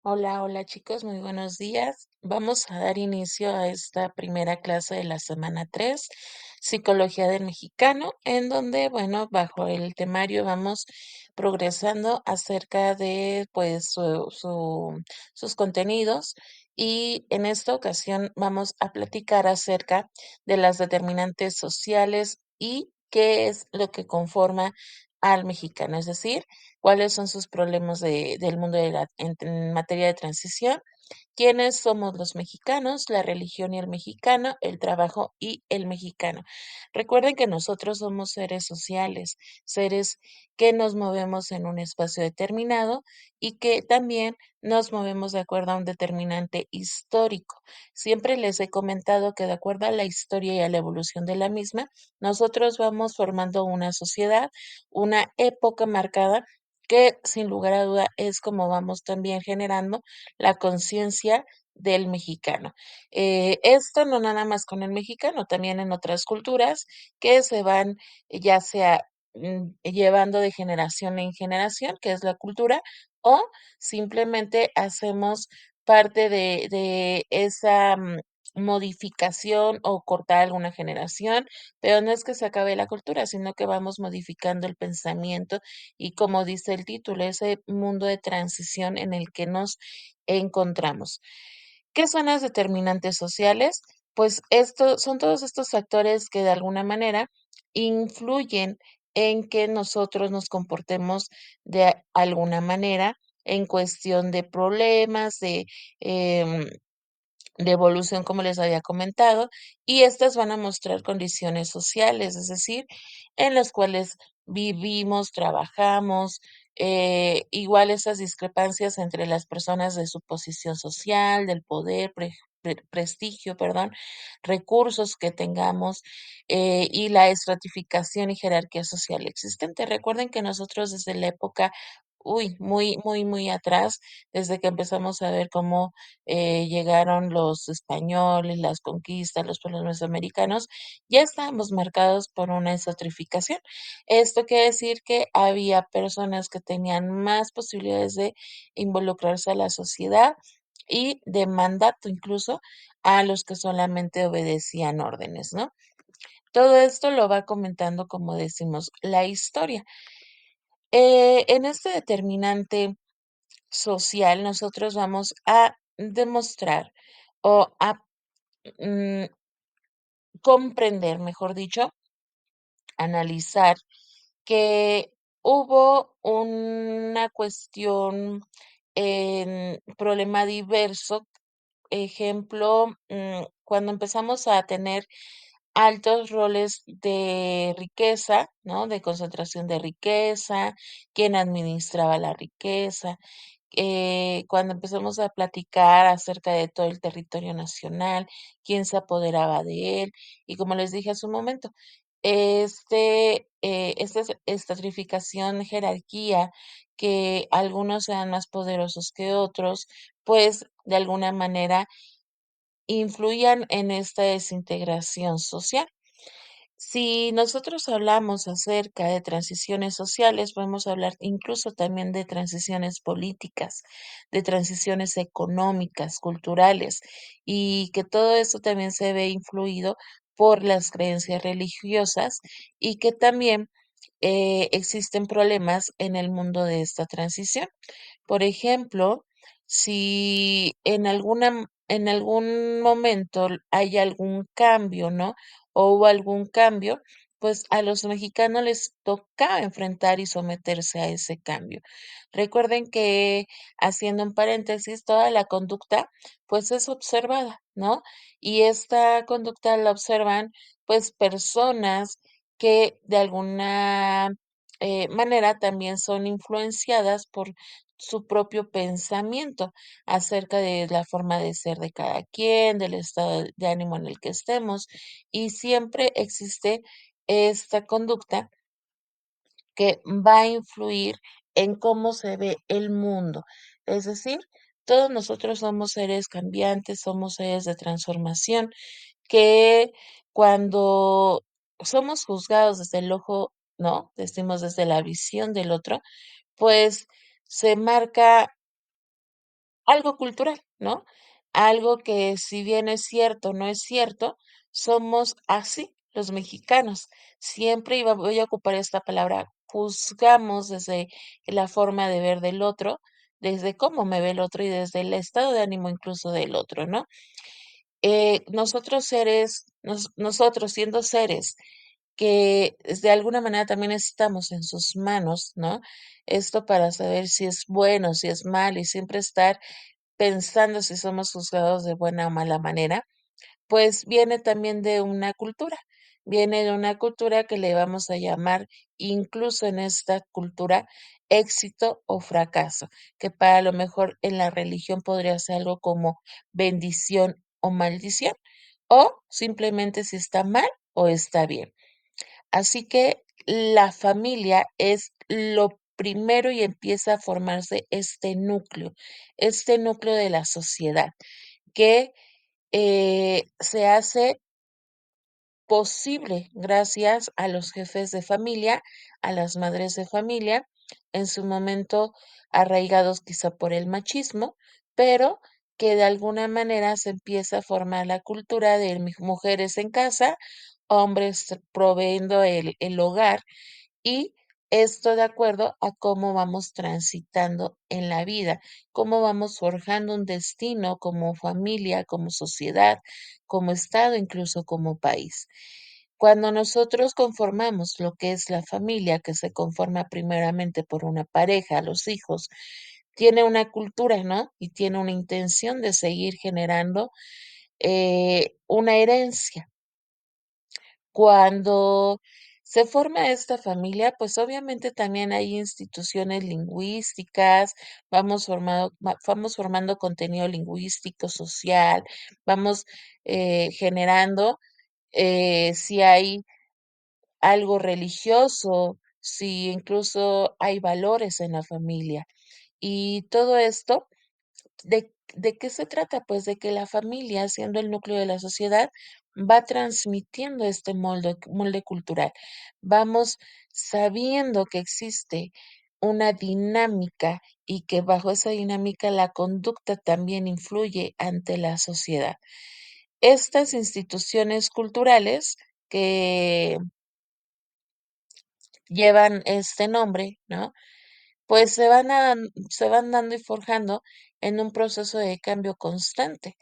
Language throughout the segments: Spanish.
Hola, hola chicos, muy buenos días. Vamos a dar inicio a esta primera clase de la semana 3, Psicología del Mexicano, en donde, bueno, bajo el temario vamos progresando acerca de, pues, sus contenidos y en esta ocasión vamos a platicar acerca de las determinantes sociales y qué es lo que conforma al mexicano, es decir, cuáles son sus problemas del mundo en materia de transición, quiénes somos los mexicanos, la religión y el mexicano, el trabajo y el mexicano. Recuerden que nosotros somos seres sociales, seres que nos movemos en un espacio determinado y que también nos movemos de acuerdo a un determinante histórico. Siempre les he comentado que de acuerdo a la historia y a la evolución de la misma, nosotros vamos formando una sociedad, una época marcada que sin lugar a duda es como vamos también generando la conciencia del mexicano. Esto no nada más con el mexicano, también en otras culturas que se van ya sea llevando de generación en generación, que es la cultura, o simplemente hacemos parte de esa modificación o cortar alguna generación, pero no es que se acabe la cultura, sino que vamos modificando el pensamiento y como dice el título, ese mundo de transición en el que nos encontramos. ¿Qué son las determinantes sociales? Pues esto son todos estos factores que de alguna manera influyen en que nosotros nos comportemos de alguna manera en cuestión de problemas, em, de evolución, como les había comentado, y estas van a mostrar condiciones sociales, es decir, en las cuales vivimos, trabajamos, igual esas discrepancias entre las personas de su posición social, del poder, prestigio, perdón, recursos que tengamos y la estratificación y jerarquía social existente. Recuerden que nosotros desde la época, muy, muy, muy atrás, desde que empezamos a ver cómo llegaron los españoles, las conquistas, los pueblos mesoamericanos, ya estábamos marcados por una estratificación. Esto quiere decir que había personas que tenían más posibilidades de involucrarse a la sociedad y de mandato incluso a los que solamente obedecían órdenes, ¿no? Todo esto lo va comentando, como decimos, la historia. En este determinante social, nosotros vamos a demostrar o a mm, comprender, mejor dicho, analizar que hubo una cuestión en problema diverso. Ejemplo, cuando empezamos a tener altos roles de riqueza, ¿no? De concentración de riqueza, quién administraba la riqueza, cuando empezamos a platicar acerca de todo el territorio nacional, quién se apoderaba de él, y como les dije hace un momento, esta estratificación, jerarquía, que algunos sean más poderosos que otros, pues de alguna manera influyan en esta desintegración social. Si nosotros hablamos acerca de transiciones sociales, podemos hablar incluso también de transiciones políticas, de transiciones económicas, culturales, y que todo eso también se ve influido por las creencias religiosas y que también existen problemas en el mundo de esta transición. Por ejemplo, si en algún momento hay algún cambio, ¿no? O hubo algún cambio, pues a los mexicanos les toca enfrentar y someterse a ese cambio. Recuerden que, haciendo un paréntesis, toda la conducta, pues es observada, ¿no? Y esta conducta la observan, pues, personas que de alguna manera también son influenciadas por su propio pensamiento acerca de la forma de ser de cada quien, del estado de ánimo en el que estemos, y siempre existe esta conducta que va a influir en cómo se ve el mundo. Es decir, todos nosotros somos seres cambiantes, somos seres de transformación, que cuando somos juzgados desde el ojo, ¿no? Decimos desde la visión del otro, pues se marca algo cultural, ¿no? Algo que si bien es cierto, no es cierto, somos así los mexicanos. Siempre iba voy a ocupar esta palabra, juzgamos desde la forma de ver del otro, desde cómo me ve el otro y desde el estado de ánimo incluso del otro, ¿no? Nosotros siendo seres que de alguna manera también estamos en sus manos, ¿no? Esto para saber si es bueno, si es mal y siempre estar pensando si somos juzgados de buena o mala manera, pues viene también de una cultura, viene de una cultura que le vamos a llamar, incluso en esta cultura, éxito o fracaso, que para lo mejor en la religión podría ser algo como bendición o maldición, o simplemente si está mal o está bien. Así que la familia es lo primero y empieza a formarse este núcleo de la sociedad que se hace posible gracias a los jefes de familia, a las madres de familia, en su momento arraigados quizá por el machismo, pero que de alguna manera se empieza a formar la cultura de mujeres en casa, hombres proveyendo el hogar y esto de acuerdo a cómo vamos transitando en la vida, cómo vamos forjando un destino como familia, como sociedad, como Estado, incluso como país. Cuando nosotros conformamos lo que es la familia, que se conforma primeramente por una pareja, los hijos, tiene una cultura, ¿no? Y tiene una intención de seguir generando una herencia. Cuando se forma esta familia, pues obviamente también hay instituciones lingüísticas, vamos formando contenido lingüístico, social, vamos generando si hay algo religioso, si incluso hay valores en la familia. Y todo esto ¿de qué se trata? Pues de que la familia, siendo el núcleo de la sociedad, va transmitiendo este molde cultural. Vamos sabiendo que existe una dinámica y que bajo esa dinámica la conducta también influye ante la sociedad. Estas instituciones culturales que llevan este nombre, ¿no? Pues se van dando y forjando en un proceso de cambio constante.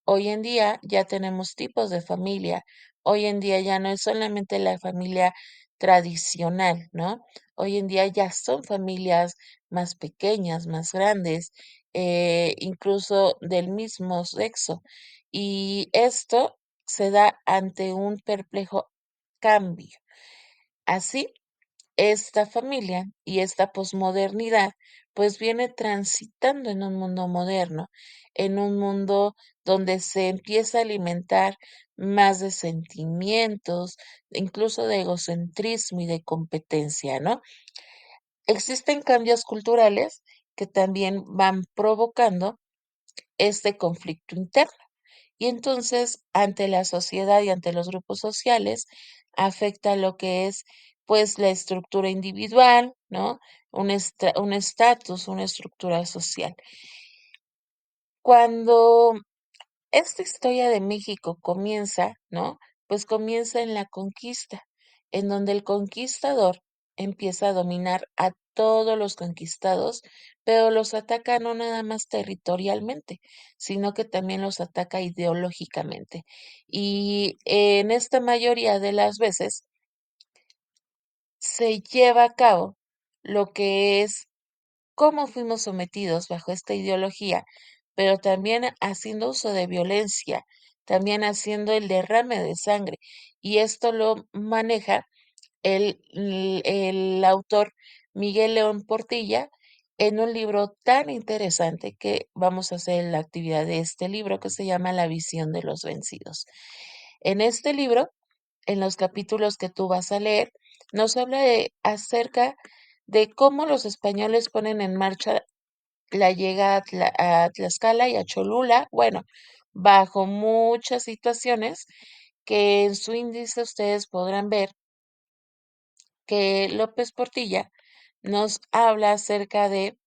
Hoy en día ya tenemos tipos de familia. Hoy en día ya no es solamente la familia tradicional, ¿no? Hoy en día ya son familias más pequeñas, más grandes, incluso del mismo sexo. Y esto se da ante un perplejo cambio. Así esta familia y esta posmodernidad, pues viene transitando en un mundo moderno, en un mundo donde se empieza a alimentar más de sentimientos, incluso de egocentrismo y de competencia, ¿no? Existen cambios culturales que también van provocando este conflicto interno. Y entonces, ante la sociedad y ante los grupos sociales, afecta lo que es, pues, la estructura individual, ¿no? Un estatus, una estructura social. Cuando esta historia de México comienza, ¿no? Pues comienza en la conquista, en donde el conquistador empieza a dominar a todos los conquistados, pero los ataca no nada más territorialmente, sino que también los ataca ideológicamente. Y en esta mayoría de las veces se lleva a cabo lo que es cómo fuimos sometidos bajo esta ideología, pero también haciendo uso de violencia, también haciendo el derrame de sangre. Y esto lo maneja el autor Miguel León Portilla en un libro tan interesante que vamos a hacer la actividad de este libro que se llama La visión de los vencidos. En este libro, en los capítulos que tú vas a leer, nos habla acerca de cómo los españoles ponen en marcha la llegada a Tlaxcala y a Cholula, bueno, bajo muchas situaciones que en su índice ustedes podrán ver que López Portilla nos habla acerca de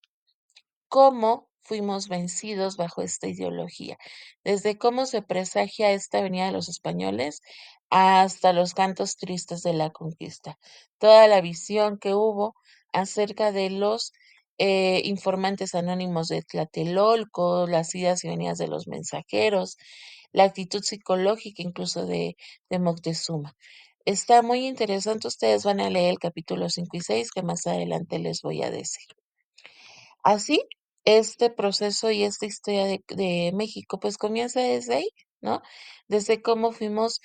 cómo fuimos vencidos bajo esta ideología. Desde cómo se presagia esta venida de los españoles hasta los cantos tristes de la conquista. Toda la visión que hubo acerca de los informantes anónimos de Tlatelolco, las idas y venidas de los mensajeros, la actitud psicológica incluso de Moctezuma. Está muy interesante, ustedes van a leer el capítulo 5 y 6 que más adelante les voy a decir. Así, este proceso y esta historia de México, pues comienza desde ahí, ¿no? Desde cómo fuimos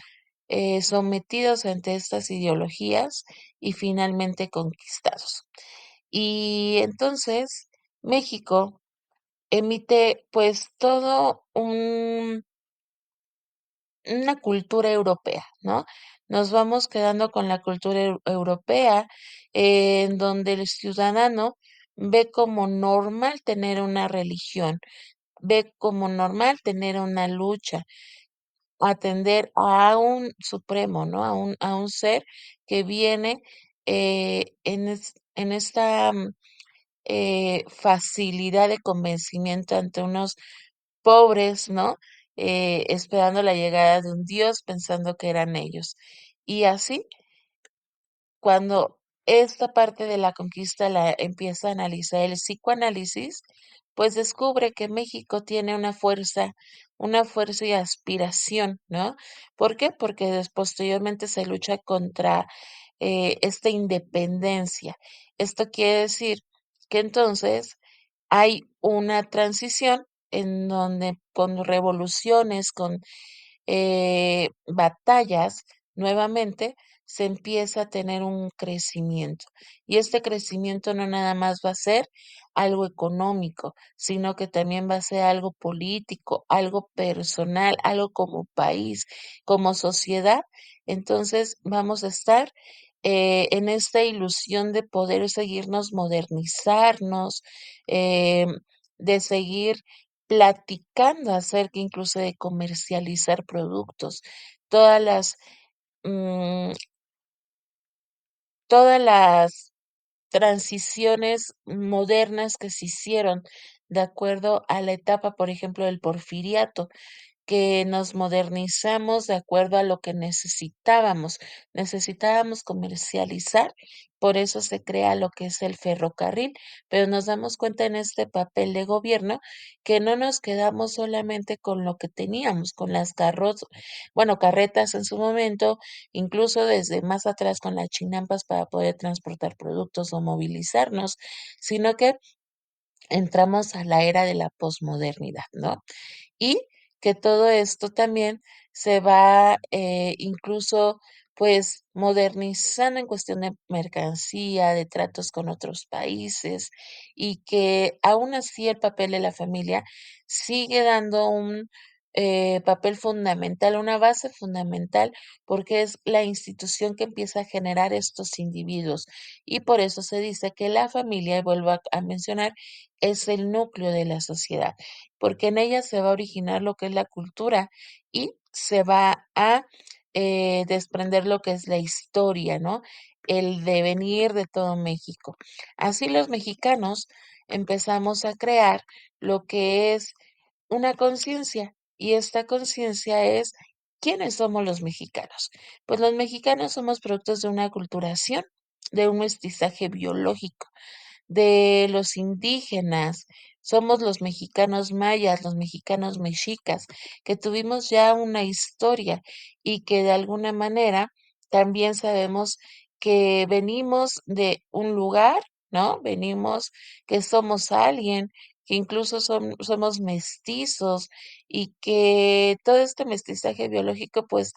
sometidos ante estas ideologías y finalmente conquistados. Y entonces, México emite pues todo una cultura europea, ¿no? Nos vamos quedando con la cultura europea, en donde el ciudadano ve como normal tener una religión, ve como normal tener una lucha, atender a un supremo, ¿no? A un ser que viene en esta facilidad de convencimiento ante unos pobres, ¿no? Esperando la llegada de un Dios, pensando que eran ellos. Y así, cuando esta parte de la conquista la empieza a analizar el psicoanálisis, pues descubre que México tiene una fuerza y aspiración, ¿no? ¿Por qué? Porque posteriormente se lucha contra esta independencia. Esto quiere decir que entonces hay una transición en donde con revoluciones, con batallas, nuevamente se empieza a tener un crecimiento. Y este crecimiento no nada más va a ser algo económico, sino que también va a ser algo político, algo personal, algo como país, como sociedad. Entonces vamos a estar en esta ilusión de poder seguirnos modernizarnos, eh, de seguir platicando acerca incluso de comercializar productos. Todas las, mm, todas las transiciones modernas que se hicieron de acuerdo a la etapa, por ejemplo, del porfiriato, que nos modernizamos de acuerdo a lo que necesitábamos. Necesitábamos comercializar, por eso se crea lo que es el ferrocarril, pero nos damos cuenta en este papel de gobierno que no nos quedamos solamente con lo que teníamos, con las bueno, carretas en su momento, incluso desde más atrás con las chinampas para poder transportar productos o movilizarnos, sino que entramos a la era de la posmodernidad, ¿no? Y que todo esto también se va incluso pues modernizando en cuestión de mercancía, de tratos con otros países y que aún así el papel de la familia sigue dando un papel fundamental, una base fundamental, porque es la institución que empieza a generar estos individuos. Y por eso se dice que la familia, y vuelvo a mencionar, es el núcleo de la sociedad porque en ella se va a originar lo que es la cultura y se va a desprender lo que es la historia, ¿no? El devenir de todo México. Así los mexicanos empezamos a crear lo que es una conciencia y esta conciencia es ¿quiénes somos los mexicanos? Pues los mexicanos somos productos de una aculturación, de un mestizaje biológico de los indígenas, somos los mexicanos mayas, los mexicanos mexicas, que tuvimos ya una historia y que de alguna manera también sabemos que venimos de un lugar, ¿no? Venimos que somos alguien, que incluso somos mestizos y que todo este mestizaje biológico pues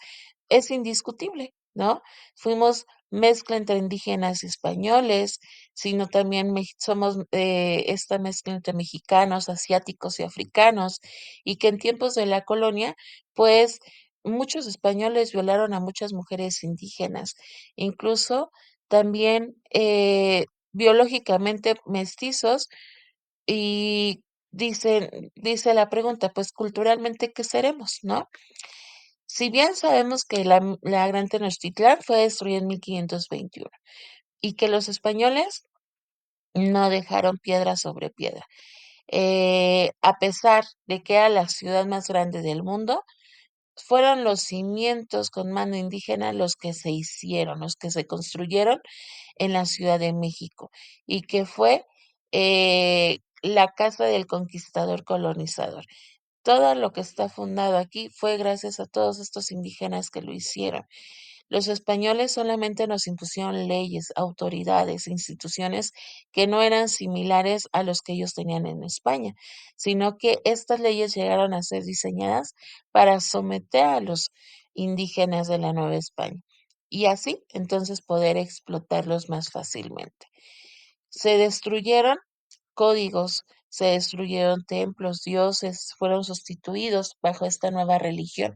es indiscutible, ¿no? Fuimos mezcla entre indígenas y españoles, sino también somos esta mezcla entre mexicanos, asiáticos y africanos, y que en tiempos de la colonia, pues muchos españoles violaron a muchas mujeres indígenas, incluso también biológicamente mestizos, y dice la pregunta, pues culturalmente, ¿qué seremos, no? Si bien sabemos que la Gran Tenochtitlán fue destruida en 1521 y que los españoles no dejaron piedra sobre piedra. a pesar de que era la ciudad más grande del mundo, fueron los cimientos con mano indígena los que se hicieron, los que se construyeron en la Ciudad de México y que fue la casa del conquistador colonizador. Todo lo que está fundado aquí fue gracias a todos estos indígenas que lo hicieron. Los españoles solamente nos impusieron leyes, autoridades, instituciones que no eran similares a los que ellos tenían en España, sino que estas leyes llegaron a ser diseñadas para someter a los indígenas de la Nueva España y así entonces poder explotarlos más fácilmente. Se destruyeron códigos, se destruyeron templos, dioses, fueron sustituidos bajo esta nueva religión.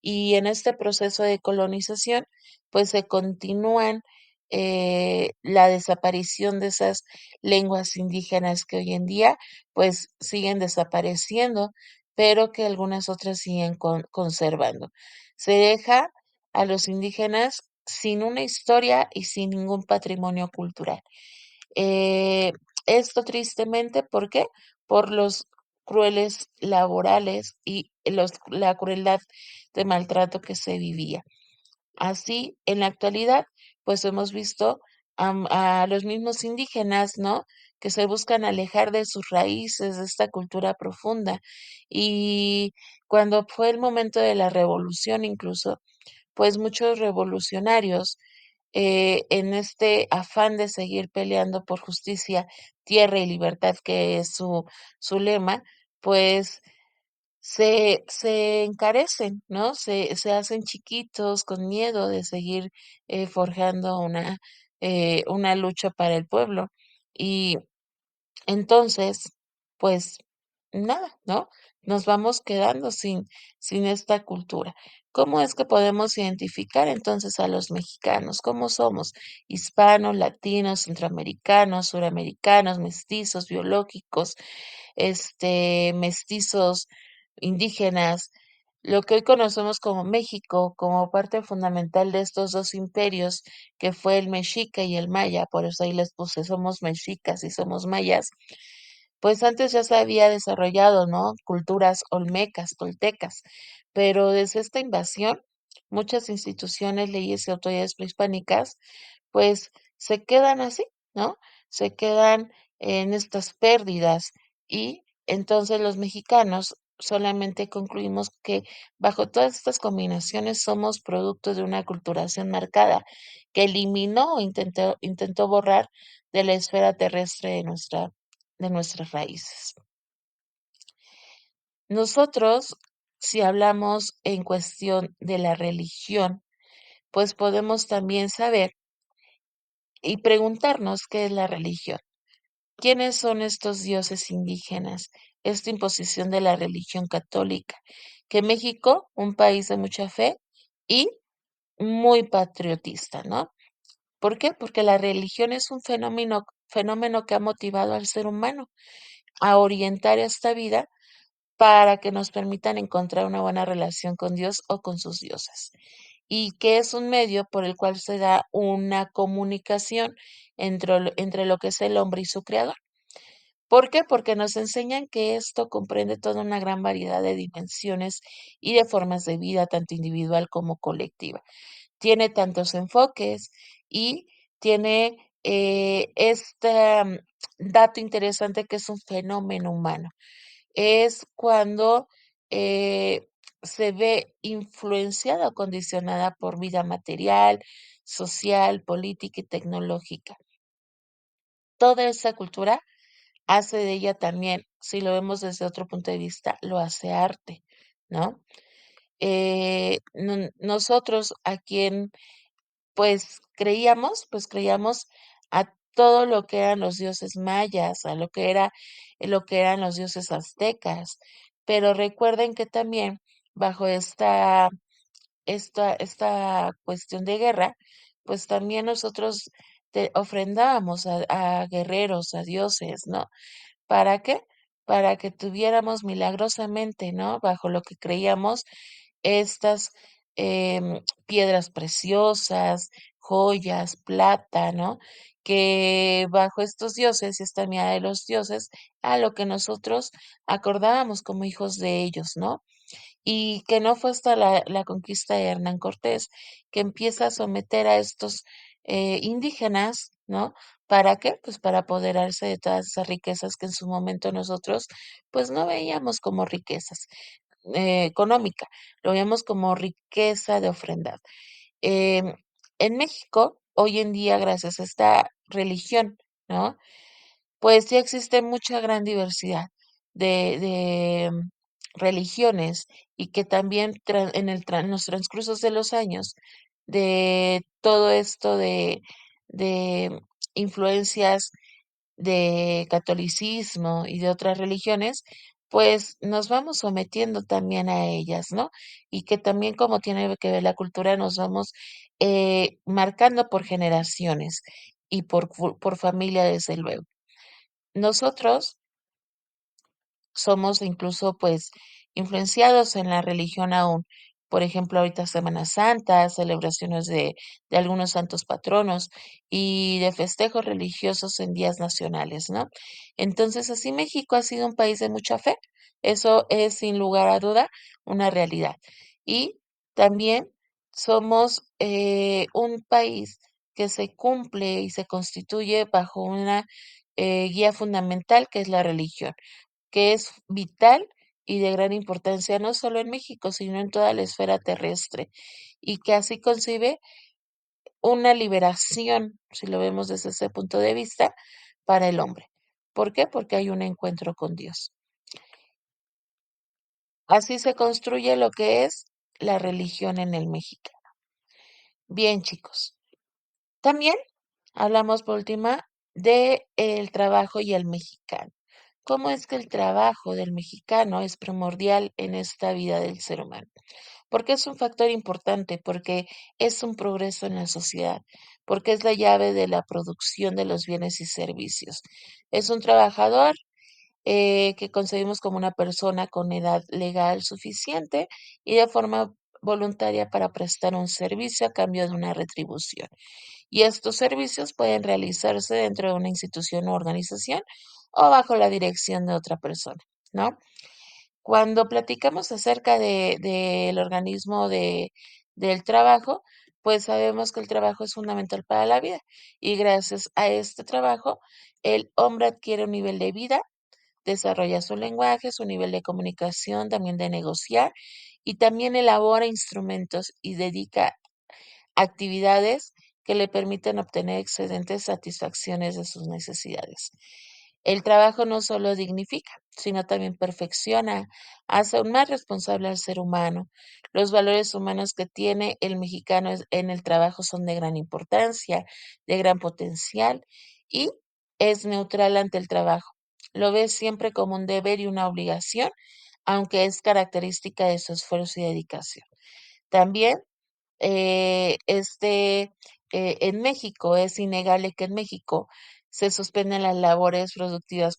Y en este proceso de colonización, pues se continúan la desaparición de esas lenguas indígenas que hoy en día, pues siguen desapareciendo, pero que algunas otras siguen conservando. Se deja a los indígenas sin una historia y sin ningún patrimonio cultural. Eh, Esto tristemente, ¿por qué? Por los crueles laborales y la crueldad de maltrato que se vivía. Así, en la actualidad, pues hemos visto a los mismos indígenas, ¿no? Que se buscan alejar de sus raíces, de esta cultura profunda. Y cuando fue el momento de la revolución, incluso, pues muchos revolucionarios en este afán de seguir peleando por justicia, tierra y libertad, que es su lema, pues se encarecen, ¿no? Se hacen chiquitos con miedo de seguir forjando una lucha para el pueblo. Y entonces, pues nada, ¿no? Nos vamos quedando sin esta cultura. ¿Cómo es que podemos identificar entonces a los mexicanos? ¿Cómo somos? Hispanos, latinos, centroamericanos, suramericanos, mestizos, biológicos, mestizos, indígenas, lo que hoy conocemos como México, como parte fundamental de estos dos imperios, que fue el mexica y el maya, por eso ahí les puse somos mexicas y somos mayas, pues antes ya se había desarrollado, ¿no? Culturas olmecas, toltecas, pero desde esta invasión, muchas instituciones, leyes y autoridades prehispánicas, pues se quedan así, ¿no? Se quedan en estas pérdidas y entonces los mexicanos solamente concluimos que bajo todas estas combinaciones somos producto de una aculturación marcada que eliminó o intentó borrar de la esfera terrestre de nuestras raíces. Nosotros, si hablamos en cuestión de la religión, pues podemos también saber y preguntarnos qué es la religión. ¿Quiénes son estos dioses indígenas? Esta imposición de la religión católica, que México, un país de mucha fe y muy patriotista, ¿no? ¿Por qué? Porque la religión es un fenómeno que ha motivado al ser humano a orientar esta vida para que nos permitan encontrar una buena relación con Dios o con sus dioses. Y que es un medio por el cual se da una comunicación entre lo que es el hombre y su creador. ¿Por qué? Porque nos enseñan que esto comprende toda una gran variedad de dimensiones y de formas de vida, tanto individual como colectiva. Tiene tantos enfoques y tiene este dato interesante que es un fenómeno humano. Es cuando eh, se ve influenciada o condicionada por vida material, social, política y tecnológica. Toda esa cultura hace de ella también, si lo vemos desde otro punto de vista, lo hace arte, ¿no? Nosotros a quien pues creíamos a todo lo que eran los dioses mayas, a lo que eran los dioses aztecas, pero recuerden que también bajo esta cuestión de guerra, pues también nosotros ofrendábamos a guerreros, a dioses, ¿no? ¿Para qué? Para que tuviéramos milagrosamente, ¿no? Bajo lo que creíamos, estas piedras preciosas, joyas, plata, ¿no? que bajo estos dioses y esta mirada de los dioses, a lo que nosotros acordábamos como hijos de ellos, ¿no? Y que no fue hasta la conquista de Hernán Cortés que empieza a someter a estos indígenas, ¿no? ¿Para qué? Pues para apoderarse de todas esas riquezas que en su momento nosotros pues no veíamos como riquezas económica, lo veíamos como riqueza de ofrendar. Em, en México, hoy en día, gracias a esta religión, ¿no? Pues ya existe mucha gran diversidad de religiones y que también en los transcursos de los años, de todo esto de influencias de catolicismo y de otras religiones, pues nos vamos sometiendo también a ellas, ¿no? Y que también como tiene que ver la cultura, nos vamos marcando por generaciones y por familia, desde luego. Nosotros somos incluso, pues, influenciados en la religión aún. Por ejemplo, ahorita Semana Santa, celebraciones de algunos santos patronos y de festejos religiosos en días nacionales, ¿no? Entonces, así México ha sido un país de mucha fe. Eso es, sin lugar a duda, una realidad. Y también somos un país que se cumple y se constituye bajo una guía fundamental que es la religión, que es vital y de gran importancia no solo en México, sino en toda la esfera terrestre, y que así concibe una liberación, si lo vemos desde ese punto de vista, para el hombre. ¿Por qué? Porque hay un encuentro con Dios. Así se construye lo que es la religión en el México. Bien, chicos. También hablamos por última de el trabajo y el mexicano. ¿Cómo es que el trabajo del mexicano es primordial en esta vida del ser humano? Porque es un factor importante, porque es un progreso en la sociedad, porque es la llave de la producción de los bienes y servicios. Es un trabajador que concebimos como una persona con edad legal suficiente y de forma voluntaria para prestar un servicio a cambio de una retribución. Y estos servicios pueden realizarse dentro de una institución o organización o bajo la dirección de otra persona, ¿no? Cuando platicamos acerca del organismo del trabajo, pues sabemos que el trabajo es fundamental para la vida y gracias a este trabajo el hombre adquiere un nivel de vida, desarrolla su lenguaje, su nivel de comunicación, también de negociar y también elabora instrumentos y dedica actividades que le permiten obtener excelentes satisfacciones de sus necesidades. El trabajo no solo dignifica, sino también perfecciona, hace aún más responsable al ser humano. Los valores humanos que tiene el mexicano en el trabajo son de gran importancia, de gran potencial y es neutral ante el trabajo. Lo ve siempre como un deber y una obligación, aunque es característica de su esfuerzo y dedicación. También en México, es innegable que en México se suspenden las labores productivas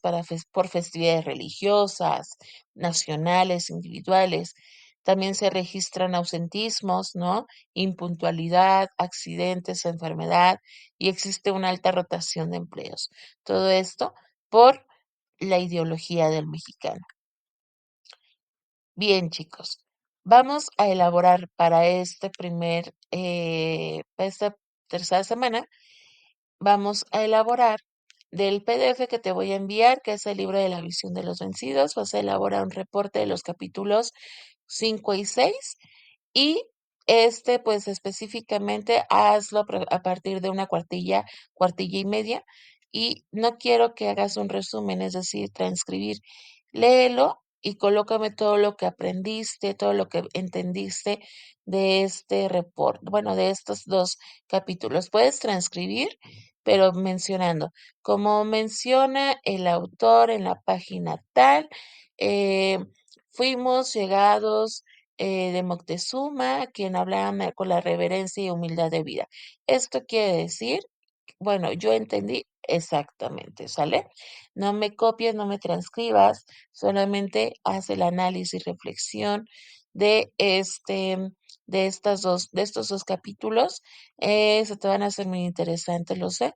por festividades religiosas, nacionales, individuales. También se registran ausentismos, ¿no? Impuntualidad, accidentes, enfermedad y existe una alta rotación de empleos. Todo esto por la ideología del mexicano. Bien, chicos, vamos a elaborar para para esta tercera semana, vamos a elaborar del PDF que te voy a enviar, que es el libro de la visión de los vencidos, vas a elaborar un reporte de los capítulos 5 y 6 y pues específicamente hazlo a partir de una cuartilla, cuartilla y media. Y no quiero que hagas un resumen, es decir, transcribir. Léelo y colócame todo lo que aprendiste, todo lo que entendiste de este report, bueno, de estos dos capítulos. Puedes transcribir, pero mencionando, como menciona el autor en la página tal, eh, fuimos llegados de Moctezuma, quien hablaba con la reverencia y humildad de vida. Esto quiere decir, bueno, yo entendí exactamente, ¿sale? No me copies, no me transcribas, solamente haz el análisis y reflexión de de estos dos capítulos. Se te van a hacer muy interesantes, lo sé.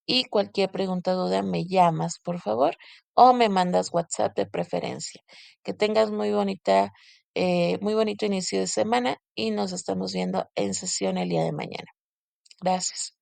y cualquier pregunta o duda me llamas, por favor, o me mandas WhatsApp de preferencia. Que tengas muy bonito inicio de semana y nos estamos viendo en sesión el día de mañana. Gracias.